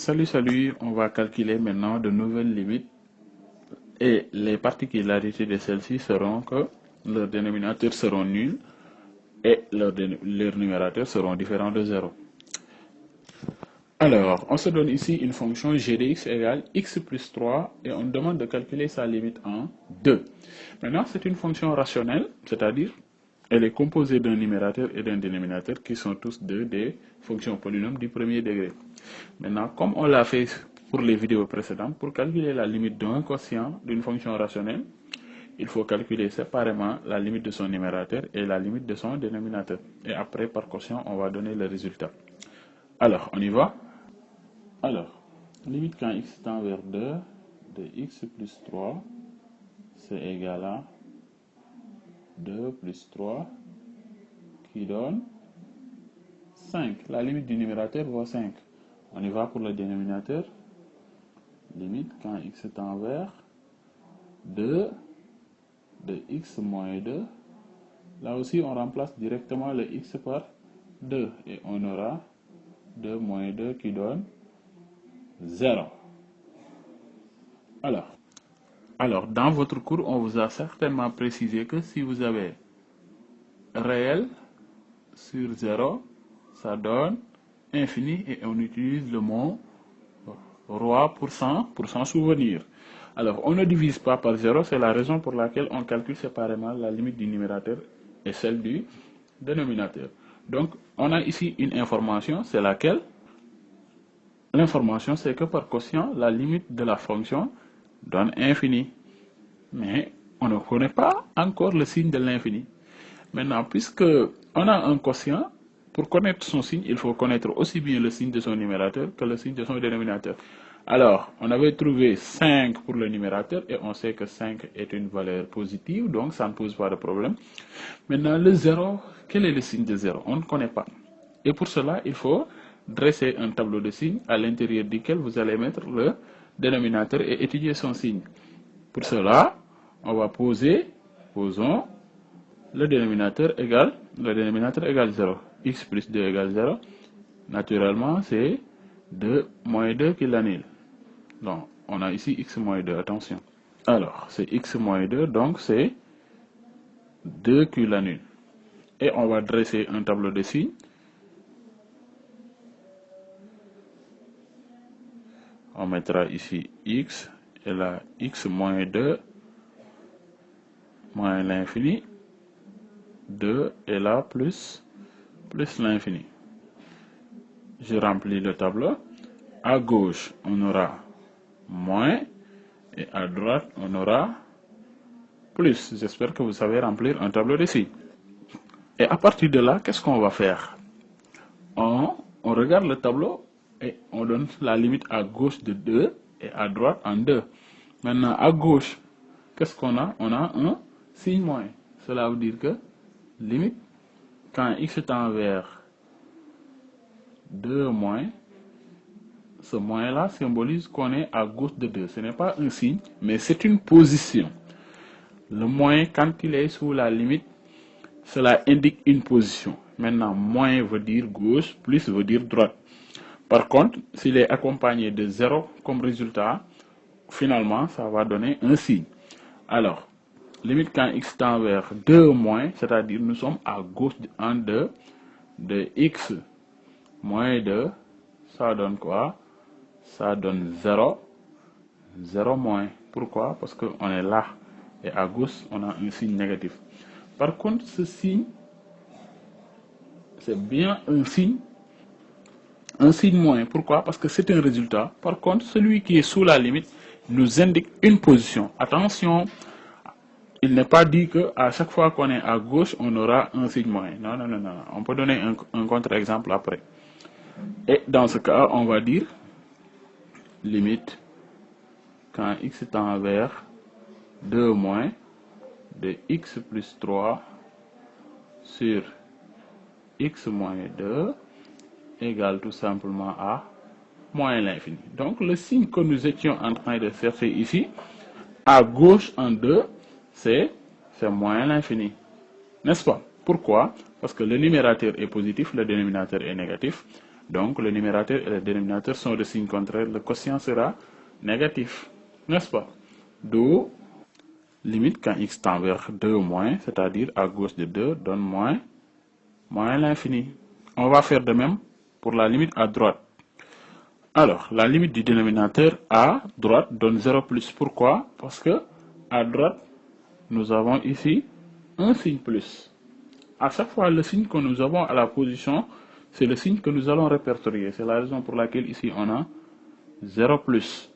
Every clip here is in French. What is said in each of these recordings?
Salut, on va calculer maintenant de nouvelles limites et les particularités de celles-ci seront que leurs dénominateurs seront nuls et leurs numérateurs seront différents de 0. Alors, on se donne ici une fonction g de x égale x plus 3 et on demande de calculer sa limite en 2. Maintenant, c'est une fonction rationnelle, c'est-à-dire elle est composée d'un numérateur et d'un dénominateur qui sont tous deux des fonctions polynômes du premier degré. Maintenant, comme on l'a fait pour les vidéos précédentes, pour calculer la limite d'un quotient d'une fonction rationnelle, il faut calculer séparément la limite de son numérateur et la limite de son dénominateur. Et après, par quotient, on va donner le résultat. Alors, on y va. Alors, limite quand x tend vers 2 de x plus 3, c'est égal à 2 plus 3 qui donne 5. La limite du numérateur vaut 5. On y va pour le dénominateur. Limite quand x tend vers 2 de x moins 2. Là aussi, on remplace directement le x par 2 et on aura 2 moins 2 qui donne 0. Alors, dans votre cours, on vous a certainement précisé que si vous avez réel sur 0, ça donne infini et on utilise le mot roi pour s'en souvenir. Alors, on ne divise pas par 0, c'est la raison pour laquelle on calcule séparément la limite du numérateur et celle du dénominateur. Donc, on a ici une information, c'est laquelle? L'information, c'est que par quotient, la limite de la fonction donne infini. Mais on ne connaît pas encore le signe de l'infini. Maintenant, puisque on a un quotient, pour connaître son signe, il faut connaître aussi bien le signe de son numérateur que le signe de son dénominateur. Alors, on avait trouvé 5 pour le numérateur et on sait que 5 est une valeur positive, donc ça ne pose pas de problème. Maintenant, le 0, quel est le signe de 0? On ne connaît pas. Et pour cela, il faut dresser un tableau de signes à l'intérieur duquel vous allez mettre le dénominateur et étudier son signe. Pour cela, on va posons le dénominateur égale 0. X plus 2 égale 0. Naturellement, c'est 2 moins 2 qui l'annule. Donc, on a ici x moins 2, attention. Alors, c'est x moins 2, donc c'est 2 qui l'annule. Et on va dresser un tableau de signes. On mettra ici x et là x moins 2 moins l'infini, 2 et là plus l'infini. Je remplis le tableau. À gauche, on aura moins et à droite, on aura plus. J'espère que vous savez remplir un tableau de signes. Et à partir de là, qu'est-ce qu'on va faire? On regarde le tableau et on donne la limite à gauche de 2 et à droite en 2. Maintenant, à gauche, qu'est-ce qu'on a? On a un signe moins. Cela veut dire que limite, quand x tend vers 2 moins, ce moins-là symbolise qu'on est à gauche de 2. Ce n'est pas un signe, mais c'est une position. Le moins, quand il est sous la limite, cela indique une position. Maintenant, moins veut dire gauche, plus veut dire droite. Par contre, s'il est accompagné de 0 comme résultat, finalement, ça va donner un signe. Alors, limite quand x tend vers 2 moins, c'est-à-dire nous sommes à gauche en 2 de x moins 2, ça donne quoi? Ça donne 0, 0 moins. Pourquoi? Parce qu'on est là et à gauche, on a un signe négatif. Par contre, ce signe, c'est bien un signe moins. Pourquoi? Parce que c'est un résultat. Par contre, celui qui est sous la limite nous indique une position. Attention, il n'est pas dit qu'à chaque fois qu'on est à gauche, on aura un signe moins. Non. On peut donner un contre-exemple après. Et dans ce cas, on va dire limite quand x tend vers 2 moins de x plus 3 sur x moins 2 égale tout simplement à moins l'infini. Donc le signe que nous étions en train de chercher ici, à gauche en 2, c'est moins l'infini. N'est-ce pas? Pourquoi? Parce que le numérateur est positif, le dénominateur est négatif. Donc le numérateur et le dénominateur sont de signes contraires. Le quotient sera négatif, n'est-ce pas? D'où limite quand x tend vers 2 moins, c'est-à-dire à gauche de 2 donne moins l'infini. On va faire de même pour la limite à droite. Alors, la limite du dénominateur à droite donne 0 plus. Pourquoi? Parce que à droite, nous avons ici un signe plus. À chaque fois, le signe que nous avons à la position, c'est le signe que nous allons répertorier. C'est la raison pour laquelle ici on a 0 plus.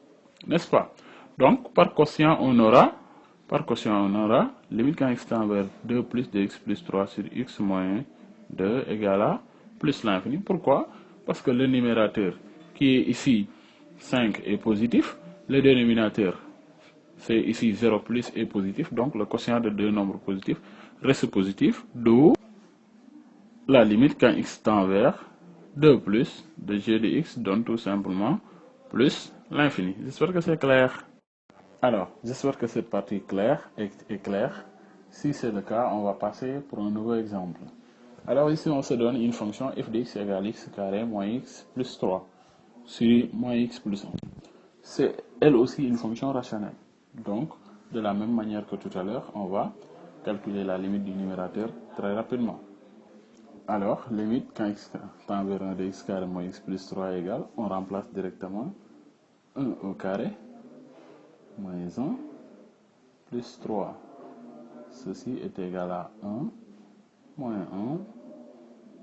N'est-ce pas? Donc, par quotient, on aura limite quand x tend vers 2 plus 2x plus 3 sur x moins 2 égale à plus l'infini. Pourquoi? Parce que le numérateur qui est ici 5 est positif, le dénominateur c'est ici 0 plus est positif, donc le quotient de deux nombres positifs reste positif, d'où la limite quand x tend vers 2 plus de g de x donne tout simplement plus l'infini. J'espère que c'est clair. Alors, j'espère que cette partie est claire. Si c'est le cas, on va passer pour un nouveau exemple. Alors ici, on se donne une fonction f de x égale x carré moins x plus 3 sur moins x plus 1. C'est elle aussi une fonction rationnelle. Donc, de la même manière que tout à l'heure, on va calculer la limite du numérateur très rapidement. Alors, limite quand x tend vers 1 de x carré moins x plus 3 égale, on remplace directement 1 au carré moins 1 plus 3. Ceci est égal à 1 moins 1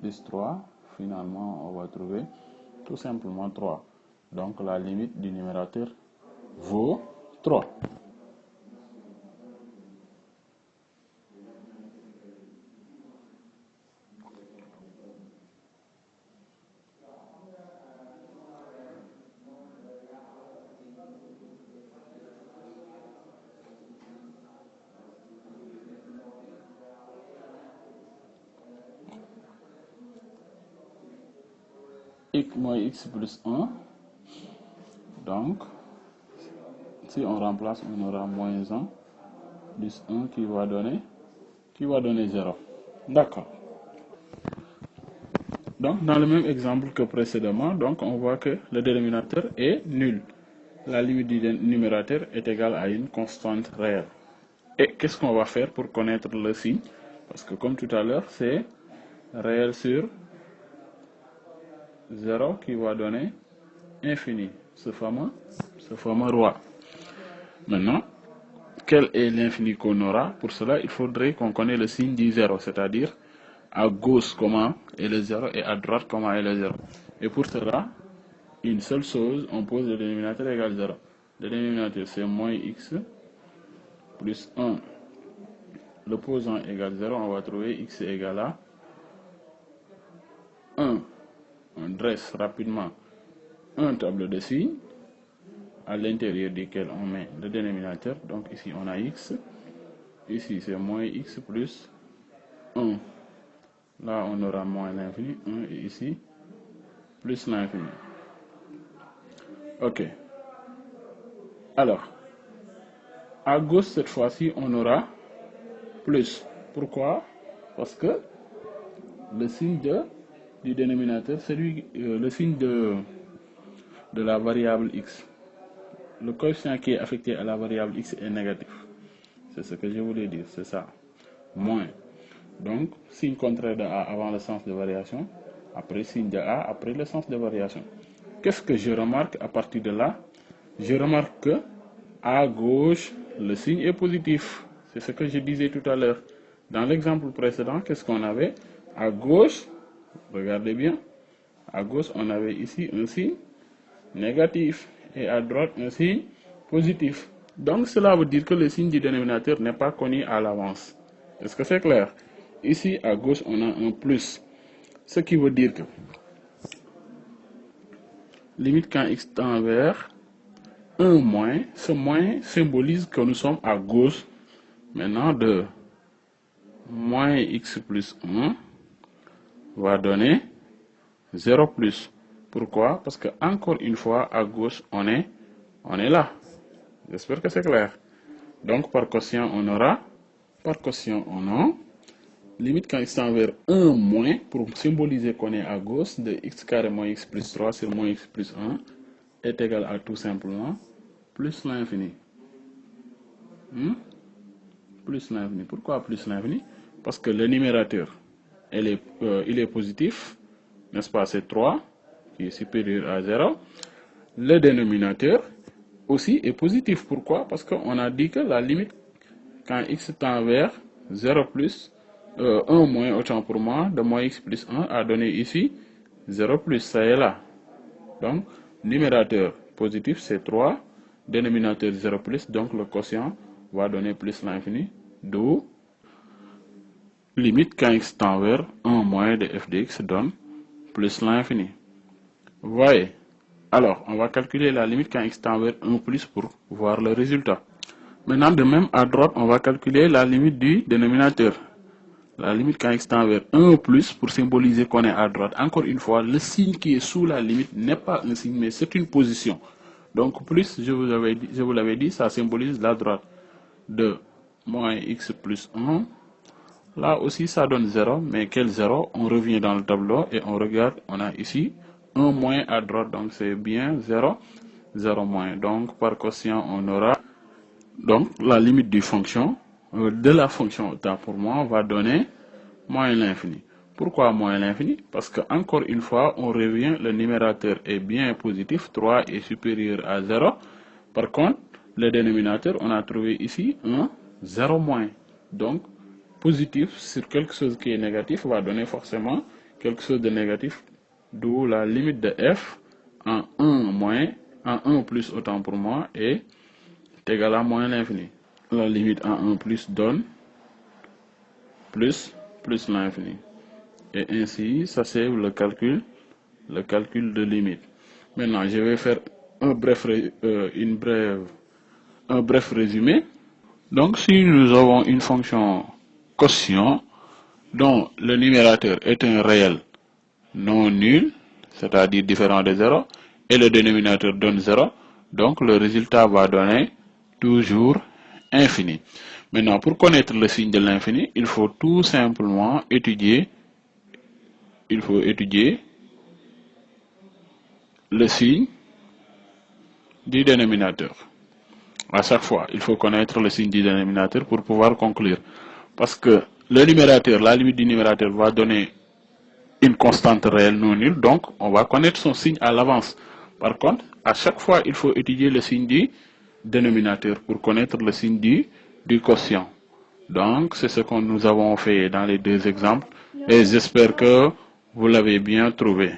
plus 3. Finalement, on va trouver tout simplement 3. Donc, la limite du numérateur vaut 3. X moins x plus 1. Donc, si on remplace, on aura moins 1 plus 1 qui va donner 0. D'accord. Donc, dans le même exemple que précédemment, donc on voit que le dénominateur est nul. La limite du numérateur est égale à une constante réelle. Et qu'est-ce qu'on va faire pour connaître le signe? Parce que comme tout à l'heure, c'est réel sur 0 qui va donner infini, ce fameux roi. Maintenant, quel est l'infini qu'on aura? Pour cela, il faudrait qu'on connaisse le signe du 0, c'est-à-dire à gauche comment est le 0 et à droite comment est le 0. Et pour cela, une seule chose, on pose le dénominateur égal 0. Le dénominateur c'est moins x plus 1. L'opposant égale 0, on va trouver x égale à 1. On dresse rapidement un tableau de signes à l'intérieur duquel on met le dénominateur. Donc ici on a x, ici c'est moins x plus 1. Là on aura moins l'infini, 1 et ici plus l'infini. Ok. Alors, à gauche cette fois-ci on aura plus. Pourquoi? Parce que le signe du dénominateur, c'est le signe de la variable x. Le coefficient qui est affecté à la variable x est négatif. C'est ce que je voulais dire, c'est ça. Moins. Donc, signe contraire de a avant le sens de variation, après signe de a après le sens de variation. Qu'est-ce que je remarque à partir de là? Je remarque que à gauche, le signe est positif. C'est ce que je disais tout à l'heure. Dans l'exemple précédent, qu'est-ce qu'on avait? À gauche, regardez bien, à gauche, on avait ici un signe négatif et à droite un signe positif. Donc cela veut dire que le signe du dénominateur n'est pas connu à l'avance. Est-ce que c'est clair? Ici à gauche on a un plus, ce qui veut dire que limite quand x tend vers 1 moins, ce moins symbolise que nous sommes à gauche maintenant de moins x plus 1 va donner 0 plus. Pourquoi? Parce que encore une fois à gauche on est là. J'espère que c'est clair. Donc par quotient on aura, limite quand x tend vers 1 moins, pour symboliser qu'on est à gauche, de x carré moins x plus 3 sur moins x plus 1 est égal à tout simplement plus l'infini. Plus l'infini. Pourquoi plus l'infini? Parce que le numérateur, il est positif, n'est-ce pas? C'est 3 qui est supérieur à 0. Le dénominateur aussi est positif. Pourquoi? Parce qu'on a dit que la limite quand x tend vers 0 plus 1 moins, autant pour moi, de moins x plus 1 a donné ici 0 plus, ça est là. Donc, numérateur positif c'est 3, dénominateur 0 plus, donc le quotient va donner plus l'infini, d'où limite quand x tend vers 1 moins de f de x donne plus l'infini. Vous voyez? Alors, on va calculer la limite quand x tend vers 1 plus pour voir le résultat. Maintenant, de même à droite, on va calculer la limite du dénominateur. La limite quand x tend vers 1 plus pour symboliser qu'on est à droite. Encore une fois, le signe qui est sous la limite n'est pas un signe, mais c'est une position. Donc plus, je vous l'avais dit, ça symbolise la droite de moins x plus 1. Là aussi, ça donne 0, mais quel 0? On revient dans le tableau et on regarde, on a ici 1 moins à droite, donc c'est bien 0, 0 moins. Donc par quotient, on aura donc la limite de la fonction autant pour moi va donner moins l'infini. Pourquoi moins l'infini? Parce que encore une fois, on revient, le numérateur est bien positif, 3 est supérieur à 0. Par contre, le dénominateur, on a trouvé ici un 0 moins. Donc, positif sur quelque chose qui est négatif va donner forcément quelque chose de négatif, d'où la limite de f en 1 moins, en 1 plus autant pour moi est égal à moins l'infini. La limite en 1 plus donne plus l'infini. Et ainsi, ça c'est le calcul de limite. Maintenant, je vais faire un bref résumé. Donc, si nous avons une fonction quotient dont le numérateur est un réel non nul, c'est-à-dire différent de 0, et le dénominateur donne 0, donc le résultat va donner toujours infini. Maintenant, pour connaître le signe de l'infini, il faut tout simplement étudier le signe du dénominateur. À chaque fois, il faut connaître le signe du dénominateur pour pouvoir conclure. Parce que le numérateur, la limite du numérateur va donner une constante réelle non nulle, donc on va connaître son signe à l'avance. Par contre, à chaque fois, il faut étudier le signe du dénominateur pour connaître le signe du quotient. Donc, c'est ce que nous avons fait dans les deux exemples et j'espère que vous l'avez bien trouvé.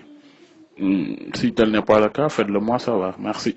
Si tel n'est pas le cas, faites-le moi savoir. Merci.